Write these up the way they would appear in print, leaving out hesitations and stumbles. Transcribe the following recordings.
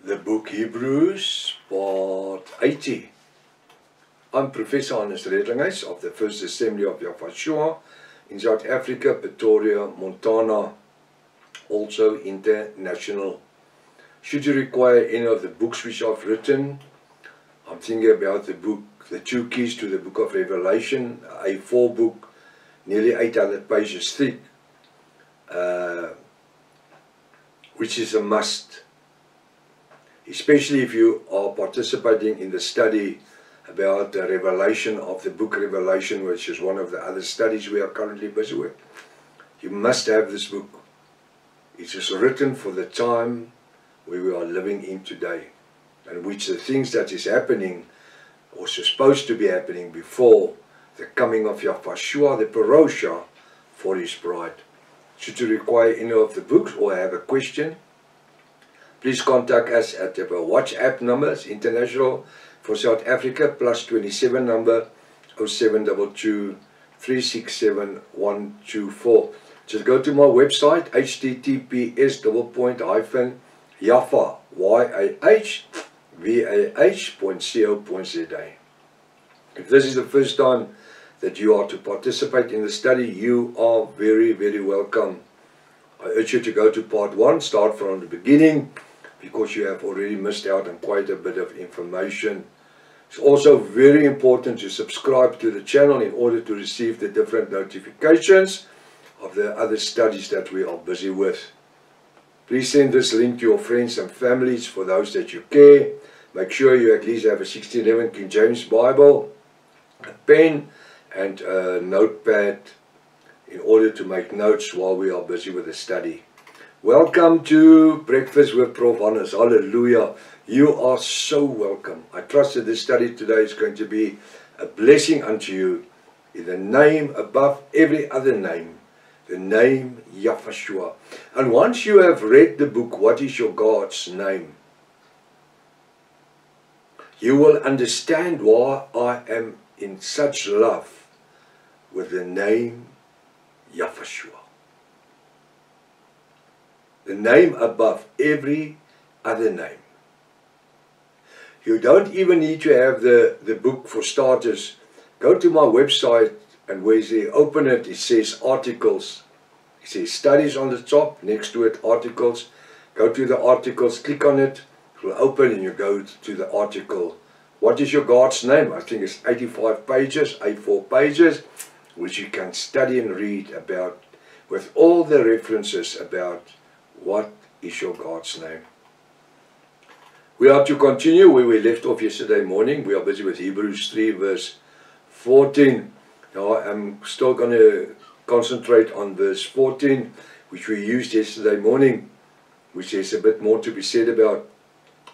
The book Hebrews, part 80. I'm Professor Hannes Redlinghuys of the First Assembly of Yahweh in South Africa, Pretoria, Montana, also international. Should you require any of the books which I've written, I'm thinking about the book, The Two Keys to the Book of Revelation, a 4 book, nearly 800 pages thick, which is a must. Especially if you are participating in the study about the revelation of the book Revelation, which is one of the other studies we are currently busy with. You must have this book. It is written for the time where we are living in today, and which the things that is happening or supposed to be happening before the coming of Yahweh, the Parosha, for his bride. Should you require any of the books or have a question, please contact us at the WhatsApp numbers, international for South Africa, +27 number 0722 367 124. Just go to my website, https://yahvah.co.za. If this is the first time that you are to participate in the study, you are very, very welcome. I urge you to go to part 1, start from the beginning, because you have already missed out on quite a bit of information. It's also very important to subscribe to the channel in order to receive the different notifications of the other studies that we are busy with. Please send this link to your friends and families for those that you care. Make sure you at least have a 1611 King James Bible, a pen and a notepad in order to make notes while we are busy with the study. Welcome to Breakfast with Prof. Hannes. Hallelujah. You are so welcome. I trust that this study today is going to be a blessing unto you in the name above every other name, the name Yahweh. And once you have read the book, What is Your God's Name? You will understand why I am in such love with the name Yahweh. The name above every other name. You don't even need to have the book for starters. Go to my website, and where you open it, it says articles. It says studies on the top, next to it articles. Go to the articles, click on it, it will open and you go to the article. What is your God's name? I think it's 84 pages, which you can study and read about with all the references about what is your God's name. We are to continue where we left off yesterday morning. We are busy with Hebrews 3 verse 14. Now I'm still going to concentrate on verse 14, which we used yesterday morning, which is a bit more to be said about.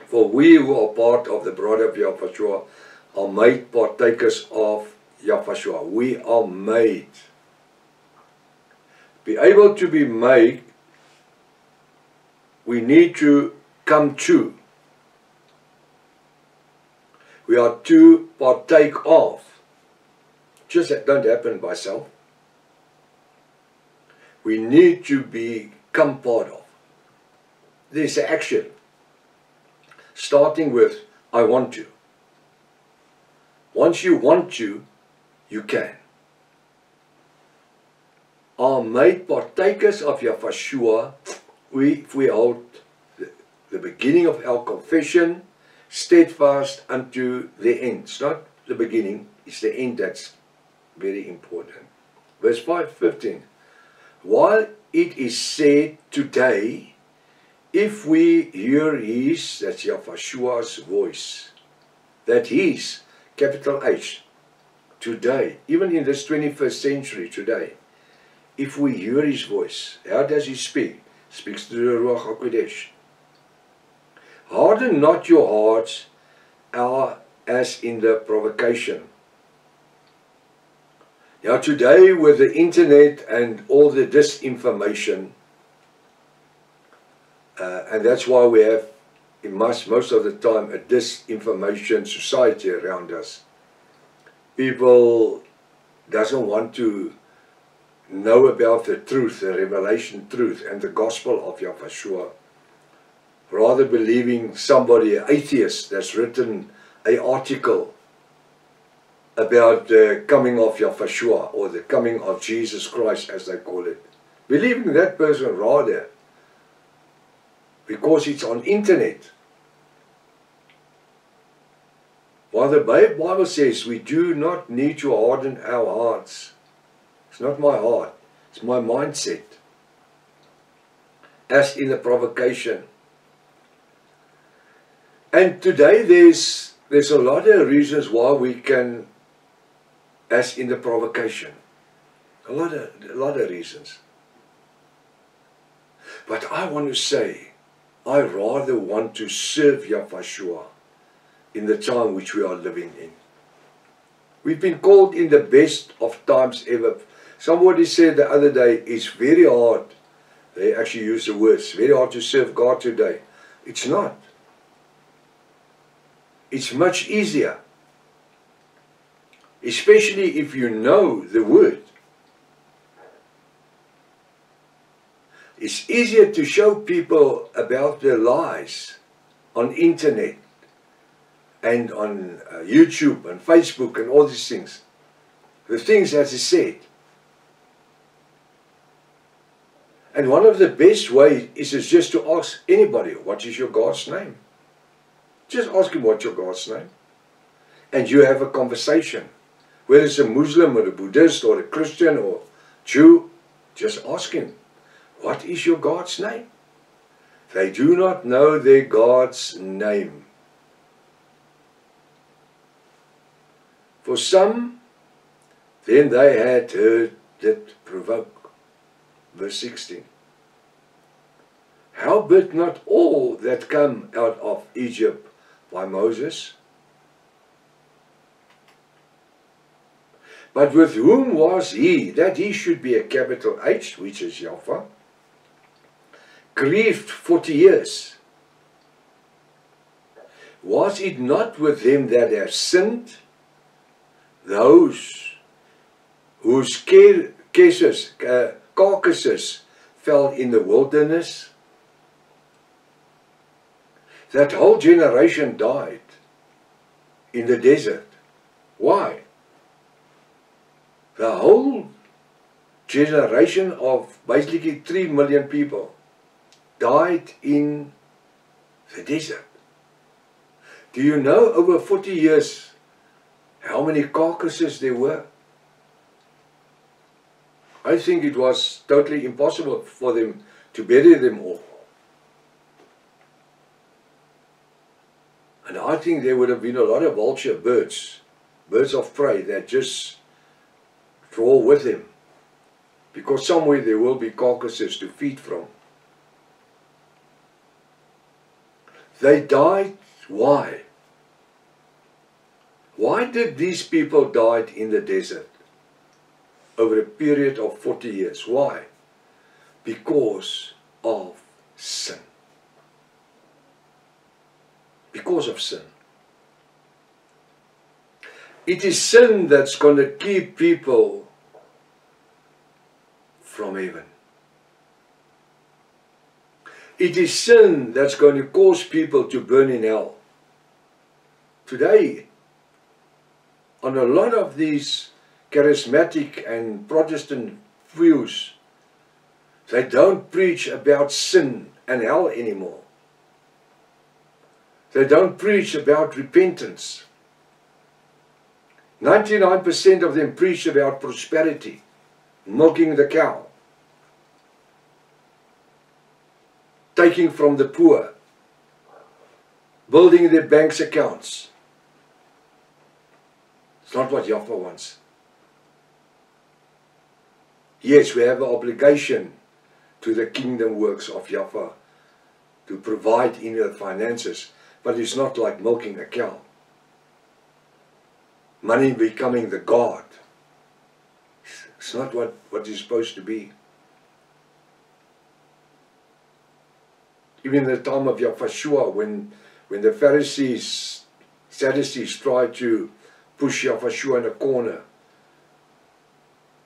For we who are part of the bride of Yahweh are made partakers of Yahweh. We are made. Be able to be made, we need to come to. We are to partake of. Just that don't happen by self. We need to become part of. There's action. Starting with, I want to. Once you want to, you can. Are made partakers of Yahweh. If we hold the beginning of our confession steadfast unto the end. It's not the beginning, it's the end that's very important. Verse 15. While it is said today, if we hear his, that's Yahweh's voice, that his, capital H, today, even in this 21st century today, if we hear his voice, how does he speak? Speaks through the Ruach HaKodesh. Harden not your hearts as in the provocation. Now today with the internet and all the disinformation, and that's why we have most of the time a disinformation society around us. People doesn't want to know about the truth, the revelation truth and the gospel of Yahweh. rather believing somebody, an atheist, that's written an article about the coming of Yahushua, or the coming of Jesus Christ, as they call it. Believing that person rather, because it's on internet. While the Bible says we do not need to harden our hearts. It's not my heart, it's my mindset. As in the provocation. And today there's a lot of reasons why we can, as in the provocation. A lot of reasons. But I want to say, I rather want to serve Yahushua in the time which we are living in. We've been called in the best of times ever. Somebody said the other day, it's very hard. They actually use the words, very hard to serve God today. It's not. It's much easier. Especially if you know the word. It's easier to show people about the lies on internet and on YouTube and Facebook and all these things. The things as I said. And one of the best ways is just to ask anybody, what is your God's name? Just ask him what's your God's name. And you have a conversation. Whether it's a Muslim or a Buddhist or a Christian or Jew, just ask him, what is your God's name? They do not know their God's name. For some, then they had heard that provoke. Verse 16. Howbeit not all that come out of Egypt by Moses? But with whom was he, that he should be a capital H, which is Yahuwah, grieved 40 years? Was it not with them that have sinned, those whose carcasses fell in the wilderness? That whole generation died in the desert. Why? The whole generation of basically 3 million people died in the desert. Do you know over 40 years how many carcasses there were? I think it was totally impossible for them to bury them all. And I think there would have been a lot of vulture birds of prey that just draw with him. Because somewhere there will be carcasses to feed from. They died. Why? Why did these people die in the desert over a period of 40 years? Why? Because of sin. Because of sin. It is sin that's going to keep people from heaven. It is sin that's going to cause people to burn in hell. Today, on a lot of these charismatic and Protestant views, they don't preach about sin and hell anymore. They don't preach about repentance. 99% of them preach about prosperity, milking the cow, taking from the poor, building their bank's accounts. It's not what Yahuwah wants. Yes, we have an obligation to the kingdom works of Yahuwah to provide in the finances, but it's not like milking a cow. Money becoming the God. It's not what it's supposed to be. Even in the time of Yahushua, when the Pharisees, Sadducees tried to push Yahushua in a corner.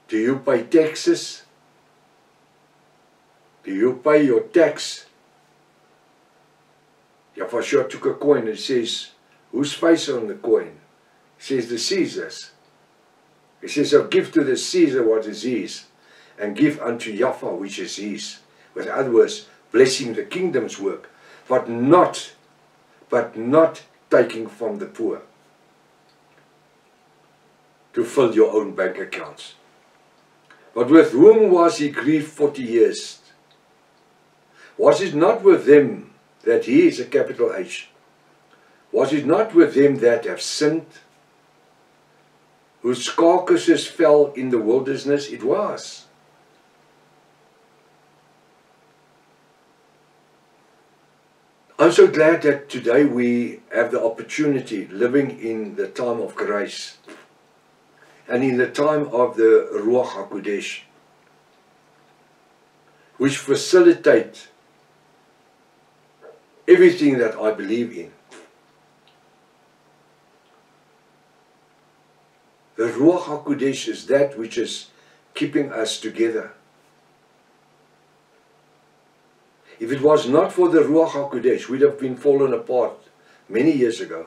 Do you pay taxes? Do you pay your tax? Yahushua took a coin and says, whose face on the coin? He says, the Caesar's. He says, so give to the Caesar what is his, and give unto Yahweh which is his. With other words, blessing the kingdom's work, but not taking from the poor to fill your own bank accounts. But with whom was he grieved 40 years? Was it not with them that he is a capital H? Was it not with them that have sinned, whose carcasses fell in the wilderness? It was. I'm so glad that today we have the opportunity, living in the time of grace and in the time of the Ruach HaKodesh, which facilitate everything that I believe in. The Ruach HaKodesh is that which is keeping us together. If it was not for the Ruach HaKodesh, we'd have been fallen apart many years ago.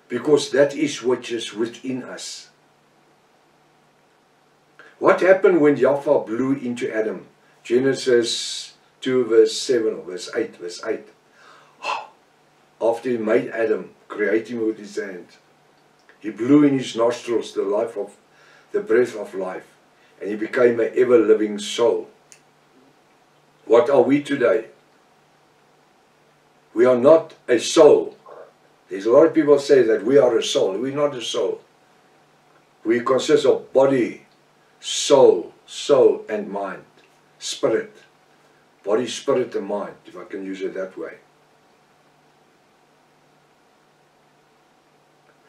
Because that is what is within us. What happened when Yahweh blew into Adam? Genesis 2 verse 7 or verse 8. After he made Adam, create him with his hand, he blew in his nostrils the breath of life, and he became an ever-living soul. What are we today? We are not a soul. There's a lot of people say that we are a soul. We're not a soul. We consist of body, soul, and mind. Spirit. Body, spirit, and mind, if I can use it that way.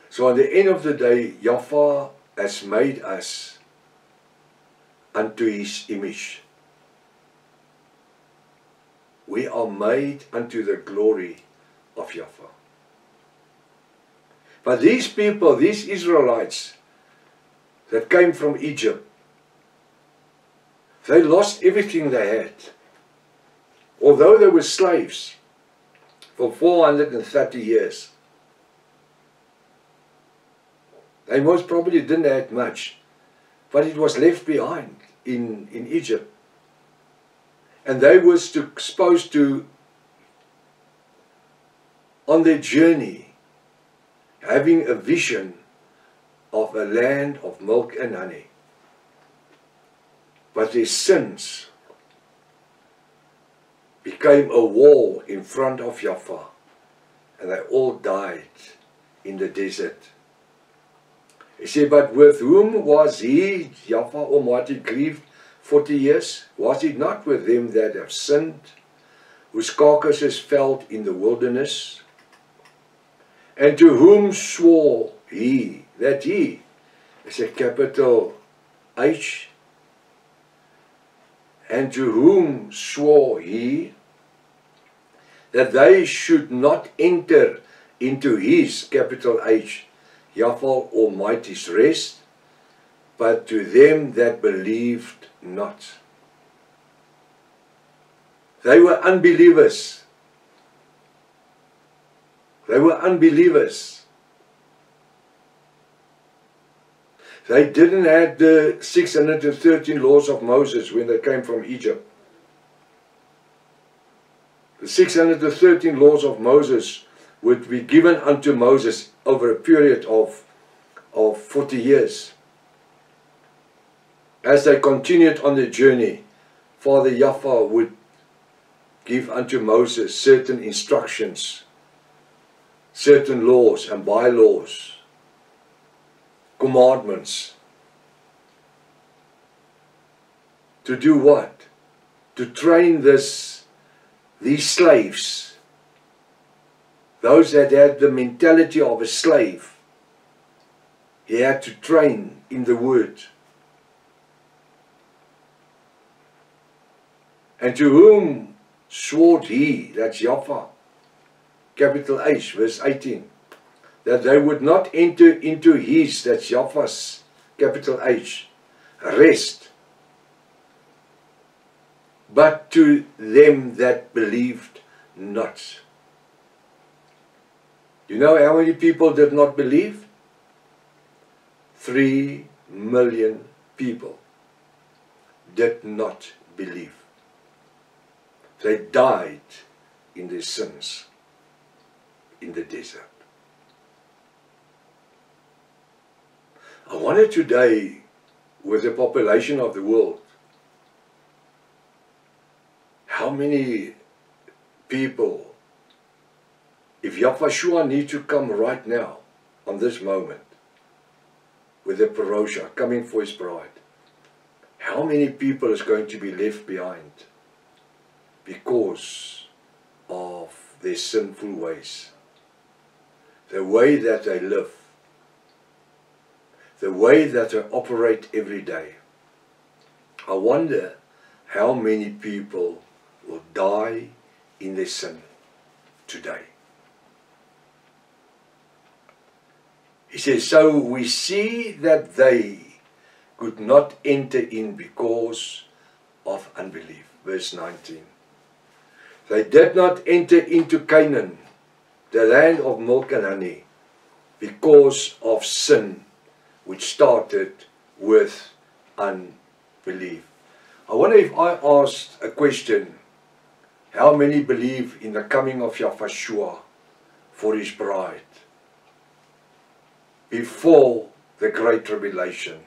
So at the end of the day, Yahweh has made us unto his image. We are made unto the glory of Yahweh. But these people, these Israelites that came from Egypt, they lost everything they had. Although they were slaves for 430 years. They most probably didn't have much, but it was left behind in Egypt. And they were supposed to, on their journey, having a vision of a land of milk and honey. But their sins became a wall in front of Yahweh, and they all died in the desert. He said, but with whom was he, Yahweh Almighty, grieved 40 years? Was it not with them that have sinned, whose carcasses fell in the wilderness? And to whom swore he, that he is a capital H? And to whom swore he that they should not enter into his, capital H, Yahweh Almighty's rest, but to them that believed not. They were unbelievers. They were unbelievers. They didn't have the 613 laws of Moses when they came from Egypt. The 613 laws of Moses would be given unto Moses over a period of 40 years. As they continued on their journey, Father Yahweh would give unto Moses certain instructions, certain laws and bylaws, commandments. To do what? To train these slaves, those that had the mentality of a slave. He had to train in the word. And to whom swore he, that's Yahweh, capital H, verse 18, that they would not enter into his, that's Yahweh's, capital H, rest. but to them that believed not. You know how many people did not believe? 3 million people did not believe. They died in their sins in the desert. I wonder today, with the population of the world, how many people, if Yahweh need to come right now, on this moment, with the Parosha coming for his bride, how many people is going to be left behind because of their sinful ways, the way that they live, the way that they operate every day? I wonder how many people will die in their sin today. He says, so we see that they could not enter in because of unbelief. Verse 19. They did not enter into Canaan, the land of milk and honey, because of sin, which started with unbelief. I wonder if I asked a question, how many believe in the coming of Yahweh for his bride before the Great Tribulation?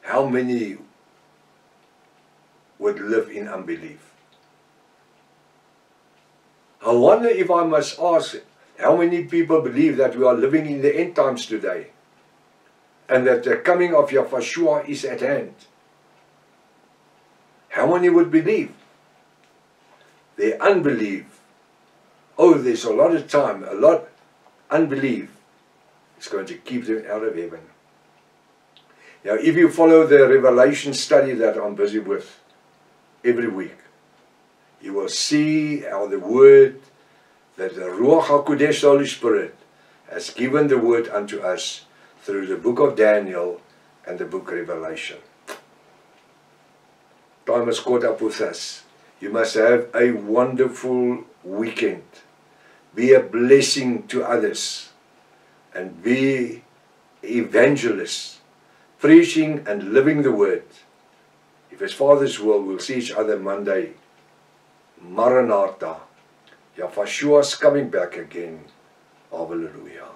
How many would live in unbelief? I wonder if I must ask, how many people believe that we are living in the end times today and that the coming of Yahweh is at hand? How many would believe? Their unbelief, oh, there's a lot of time, a lot unbelief is going to keep them out of heaven. Now, if you follow the Revelation study that I'm busy with every week, you will see how the word, that the Ruach HaKodesh, Holy Spirit, has given the word unto us through the book of Daniel and the book of Revelation. Time has caught up with us. You must have a wonderful weekend. Be a blessing to others. And be evangelists, preaching and living the word. If it's Father's will, we'll see each other Monday. Maranatha. Yahweh is coming back again. Hallelujah.